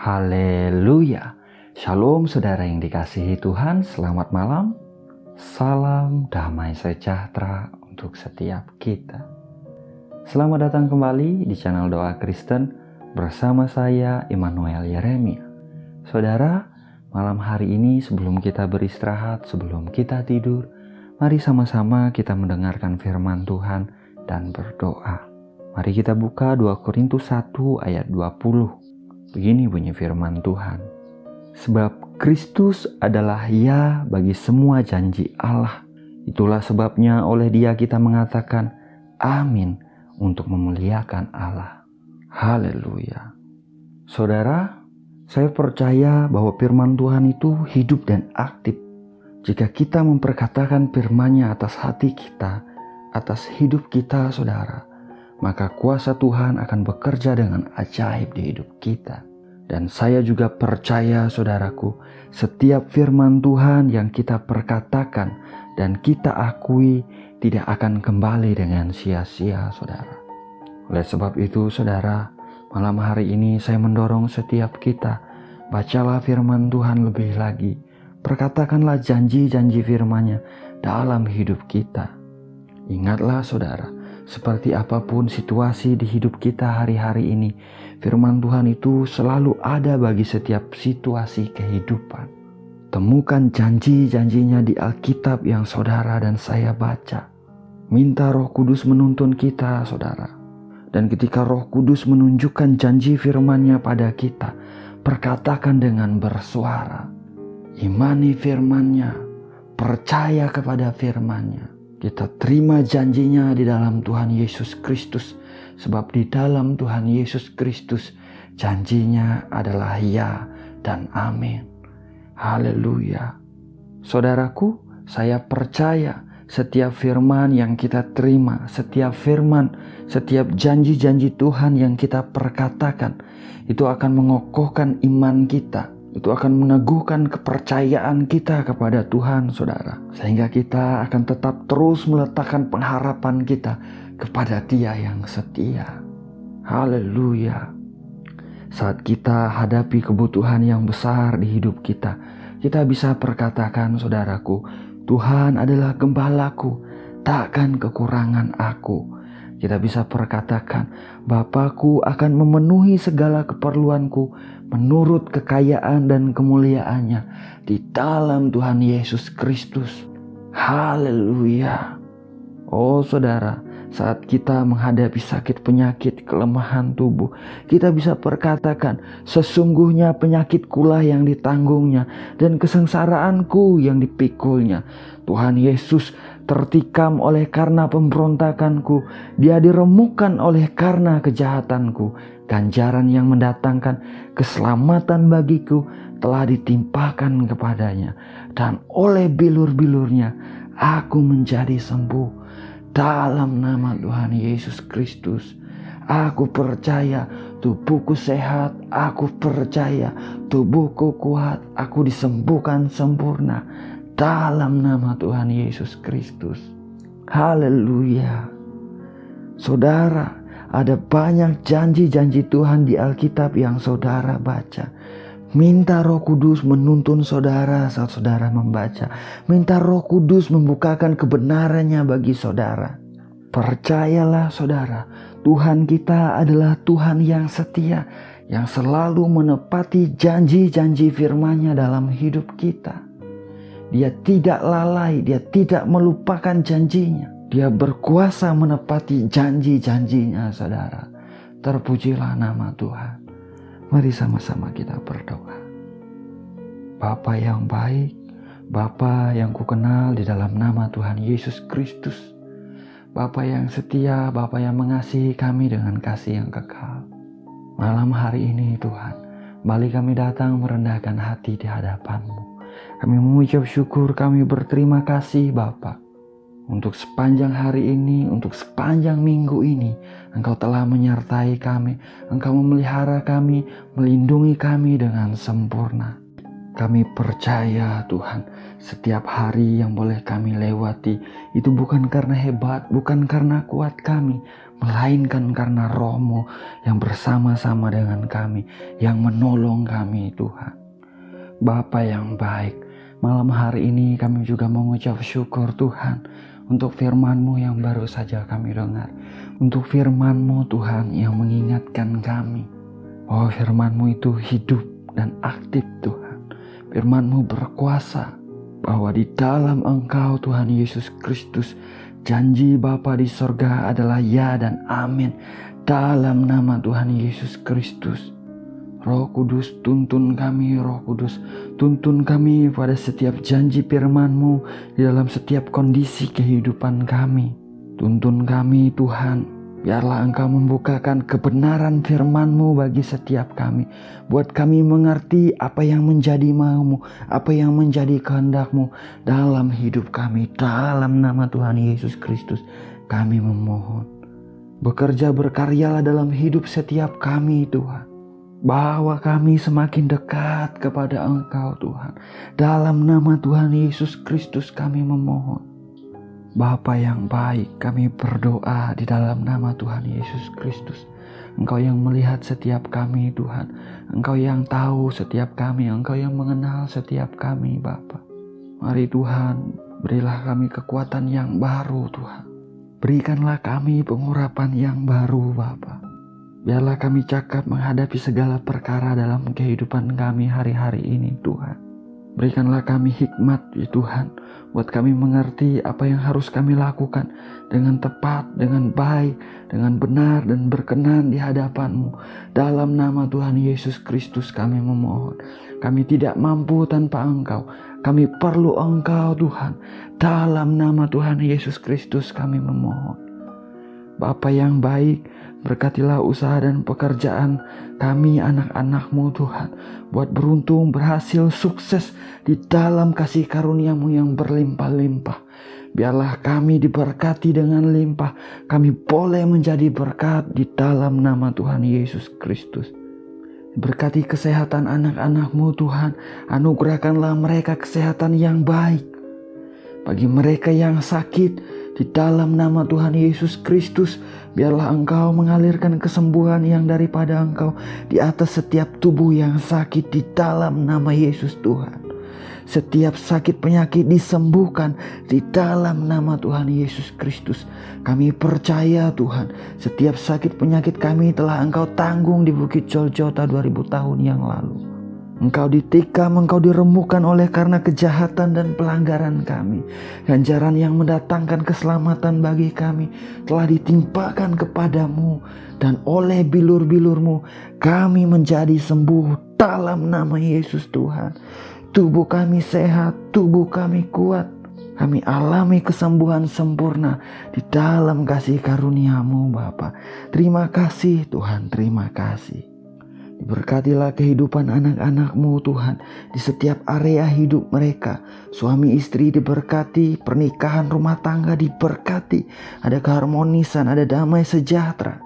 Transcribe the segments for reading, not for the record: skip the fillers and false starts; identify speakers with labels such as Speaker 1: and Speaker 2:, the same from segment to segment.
Speaker 1: Haleluya. Shalom saudara yang dikasihi Tuhan, selamat malam. Salam damai sejahtera untuk setiap kita. Selamat datang kembali di channel Doa Kristen bersama saya Immanuel Yeremia. Saudara, malam hari ini sebelum kita beristirahat, sebelum kita tidur, mari sama-sama kita mendengarkan firman Tuhan dan berdoa. Mari kita buka 2 Korintus 1 ayat 20. Begini bunyi firman Tuhan. Sebab Kristus adalah ya bagi semua janji Allah. Itulah sebabnya oleh Dia kita mengatakan amin untuk memuliakan Allah. Haleluya. Saudara, saya percaya bahwa firman Tuhan itu hidup dan aktif. Jika kita memperkatakan firman-Nya atas hati kita, atas hidup kita saudara, maka kuasa Tuhan akan bekerja dengan ajaib di hidup kita. Dan saya juga percaya saudaraku, setiap firman Tuhan yang kita perkatakan dan kita akui tidak akan kembali dengan sia-sia saudara. Oleh sebab itu saudara, malam hari ini saya mendorong setiap kita, bacalah firman Tuhan lebih lagi. Perkatakanlah janji-janji firman-Nya dalam hidup kita. Ingatlah saudara, seperti apapun situasi di hidup kita hari-hari ini, firman Tuhan itu selalu ada bagi setiap situasi kehidupan. Temukan janji-janjinya di Alkitab yang saudara dan saya baca. Minta Roh Kudus menuntun kita saudara. Dan ketika Roh Kudus menunjukkan janji firman-Nya pada kita, perkatakan dengan bersuara. Imani firman-Nya, percaya kepada firman-Nya. Kita terima janjinya di dalam Tuhan Yesus Kristus. Sebab di dalam Tuhan Yesus Kristus janjinya adalah ya dan amin. Haleluya. Saudaraku, saya percaya setiap firman yang kita terima, setiap firman, setiap janji-janji Tuhan yang kita perkatakan, itu akan mengokohkan iman kita. Itu akan meneguhkan kepercayaan kita kepada Tuhan saudara. Sehingga kita akan tetap terus meletakkan pengharapan kita kepada Dia yang setia. Haleluya. Saat kita hadapi kebutuhan yang besar di hidup kita, kita bisa perkatakan saudaraku, Tuhan adalah gembalaku, takkan kekurangan aku. Kita bisa perkatakan, Bapakku akan memenuhi segala keperluanku menurut kekayaan dan kemuliaan-Nya di dalam Tuhan Yesus Kristus. Haleluya. Oh saudara, saat kita menghadapi sakit penyakit, kelemahan tubuh, kita bisa perkatakan, sesungguhnya penyakitkulah yang ditanggungnya dan kesengsaraanku yang dipikulnya. Tuhan Yesus tertikam oleh karena pemberontakanku, Dia diremukkan oleh karena kejahatanku. Ganjaran yang mendatangkan keselamatan bagiku telah ditimpakan kepadanya, dan oleh bilur-bilurnya aku menjadi sembuh. Dalam nama Tuhan Yesus Kristus, aku percaya tubuhku sehat, aku percaya tubuhku kuat, aku disembuhkan sempurna. Dalam nama Tuhan Yesus Kristus. Haleluya. Saudara, ada banyak janji-janji Tuhan di Alkitab yang saudara baca. Minta Roh Kudus menuntun saudara saat saudara membaca. Minta Roh Kudus membukakan kebenarannya bagi saudara. Percayalah saudara, Tuhan kita adalah Tuhan yang setia, yang selalu menepati janji-janji firman-Nya dalam hidup kita. Dia tidak lalai, Dia tidak melupakan janjinya. Dia berkuasa menepati janji-janjinya saudara. Terpujilah nama Tuhan. Mari sama-sama kita berdoa. Bapa yang baik, Bapa yang kukenal di dalam nama Tuhan Yesus Kristus. Bapa yang setia, Bapa yang mengasihi kami dengan kasih yang kekal. Malam hari ini Tuhan, kembali kami datang merendahkan hati di hadapan-Mu. Kami mengucap syukur, kami berterima kasih Bapa. Untuk sepanjang hari ini, untuk sepanjang minggu ini, Engkau telah menyertai kami. Engkau memelihara kami, melindungi kami dengan sempurna. Kami percaya Tuhan, setiap hari yang boleh kami lewati, itu bukan karena hebat, bukan karena kuat kami, melainkan karena Roh-Mu yang bersama-sama dengan kami, yang menolong kami Tuhan. Bapa yang baik, malam hari ini kami juga mengucap syukur Tuhan untuk firman-Mu yang baru saja kami dengar. Untuk firman-Mu Tuhan yang mengingatkan kami bahwa firman-Mu itu hidup dan aktif Tuhan. Firman-Mu berkuasa, bahwa di dalam Engkau Tuhan Yesus Kristus, janji Bapa di sorga adalah ya dan amin. Dalam nama Tuhan Yesus Kristus, Roh Kudus tuntun kami, Roh Kudus tuntun kami pada setiap janji firman-Mu di dalam setiap kondisi kehidupan kami. Tuntun kami Tuhan, biarlah Engkau membukakan kebenaran firman-Mu bagi setiap kami. Buat kami mengerti apa yang menjadi mau-Mu, apa yang menjadi kehendak-Mu dalam hidup kami. Dalam nama Tuhan Yesus Kristus kami memohon. Bekerja berkaryalah dalam hidup setiap kami Tuhan. Bahwa kami semakin dekat kepada Engkau Tuhan. Dalam nama Tuhan Yesus Kristus kami memohon. Bapa yang baik, kami berdoa di dalam nama Tuhan Yesus Kristus. Engkau yang melihat setiap kami Tuhan. Engkau yang tahu setiap kami. Engkau yang mengenal setiap kami Bapa. Mari Tuhan, berilah kami kekuatan yang baru Tuhan. Berikanlah kami pengurapan yang baru Bapa. Biarlah kami cakap menghadapi segala perkara dalam kehidupan kami hari-hari ini Tuhan. Berikanlah kami hikmat ya Tuhan, buat kami mengerti apa yang harus kami lakukan dengan tepat, dengan baik, dengan benar dan berkenan di hadapan-Mu. Dalam nama Tuhan Yesus Kristus kami memohon. Kami tidak mampu tanpa Engkau. Kami perlu Engkau Tuhan. Dalam nama Tuhan Yesus Kristus kami memohon. Bapa yang baik, berkatilah usaha dan pekerjaan kami anak-anak-Mu Tuhan. Buat beruntung, berhasil, sukses di dalam kasih karunia-Mu yang berlimpah-limpah. Biarlah kami diberkati dengan limpah. Kami boleh menjadi berkat di dalam nama Tuhan Yesus Kristus. Berkati kesehatan anak-anak-Mu Tuhan. Anugerahkanlah mereka kesehatan yang baik. Bagi mereka yang sakit, di dalam nama Tuhan Yesus Kristus, biarlah Engkau mengalirkan kesembuhan yang daripada Engkau di atas setiap tubuh yang sakit di dalam nama Yesus Tuhan. Setiap sakit penyakit disembuhkan di dalam nama Tuhan Yesus Kristus. Kami percaya Tuhan, setiap sakit penyakit kami telah Engkau tanggung di Bukit Golgota 2000 tahun yang lalu. Engkau ditikam, Engkau diremukkan oleh karena kejahatan dan pelanggaran kami. Ganjaran yang mendatangkan keselamatan bagi kami telah ditimpakan kepadamu. Dan oleh bilur-bilur-Mu kami menjadi sembuh dalam nama Yesus Tuhan. Tubuh kami sehat, tubuh kami kuat. Kami alami kesembuhan sempurna di dalam kasih karunia-Mu Bapa. Terima kasih Tuhan, terima kasih. Berkatilah kehidupan anak-anak-Mu Tuhan di setiap area hidup mereka. Suami istri diberkati, pernikahan rumah tangga diberkati. Ada keharmonisan, ada damai sejahtera.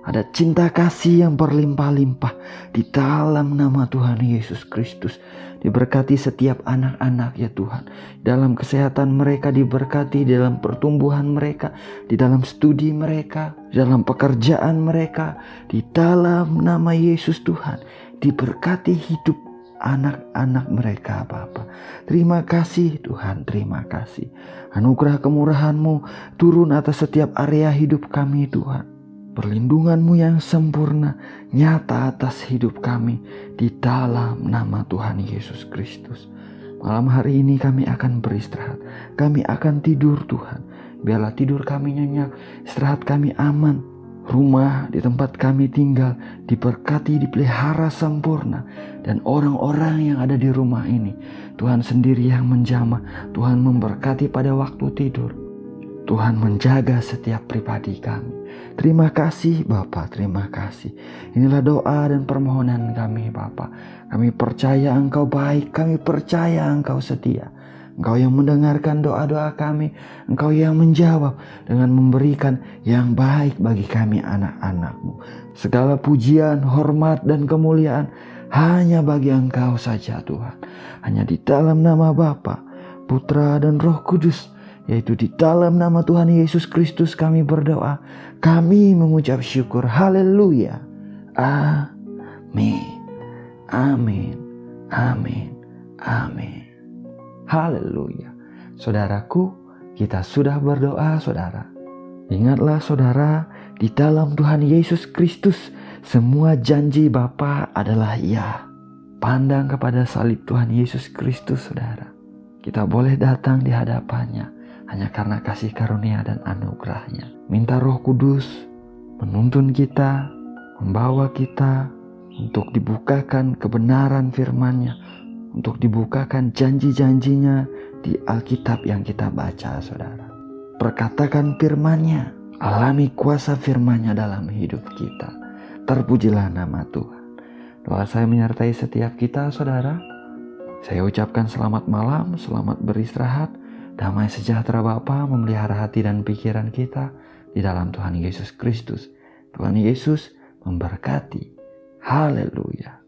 Speaker 1: Ada cinta kasih yang berlimpah-limpah di dalam nama Tuhan Yesus Kristus. Diberkati setiap anak-anak ya Tuhan. Dalam kesehatan mereka diberkati, dalam pertumbuhan mereka, di dalam studi mereka, di dalam pekerjaan mereka. Di dalam nama Yesus Tuhan, diberkati hidup anak-anak mereka Bapa. Terima kasih Tuhan, terima kasih. Anugerah kemurahan-Mu turun atas setiap area hidup kami Tuhan. Perlindungan-Mu yang sempurna nyata atas hidup kami di dalam nama Tuhan Yesus Kristus. Malam hari ini kami akan beristirahat. Kami akan tidur Tuhan. Biarlah tidur kami nyenyak, istirahat kami aman. Rumah di tempat kami tinggal diberkati, dipelihara sempurna. Dan orang-orang yang ada di rumah ini, Tuhan sendiri yang menjamah. Tuhan memberkati pada waktu tidur. Tuhan menjaga setiap pribadi kami. Terima kasih Bapa, terima kasih. Inilah doa dan permohonan kami Bapa. Kami percaya Engkau baik, kami percaya Engkau setia. Engkau yang mendengarkan doa-doa kami, Engkau yang menjawab dengan memberikan yang baik bagi kami anak-anak-Mu. Segala pujian, hormat dan kemuliaan hanya bagi Engkau saja Tuhan. Hanya di dalam nama Bapa, Putra dan Roh Kudus yaitu di dalam nama Tuhan Yesus Kristus kami berdoa. Kami mengucap syukur. Haleluya. Amin. Amin. Amin. Amin. Haleluya. Saudaraku, kita sudah berdoa, saudara. Ingatlah saudara, di dalam Tuhan Yesus Kristus semua janji Bapa adalah ya. Pandang kepada salib Tuhan Yesus Kristus, saudara. Kita boleh datang di hadapannya hanya karena kasih karunia dan anugerahnya. Minta Roh Kudus menuntun kita, membawa kita untuk dibukakan kebenaran firman-Nya, untuk dibukakan janji-janjinya di Alkitab yang kita baca, saudara. Perkatakan firman-Nya, alami kuasa firman-Nya dalam hidup kita. Terpujilah nama Tuhan. Doa saya menyertai setiap kita, saudara. Saya ucapkan selamat malam, selamat beristirahat. Damai sejahtera Bapa memelihara hati dan pikiran kita di dalam Tuhan Yesus Kristus. Tuhan Yesus memberkati. Haleluya.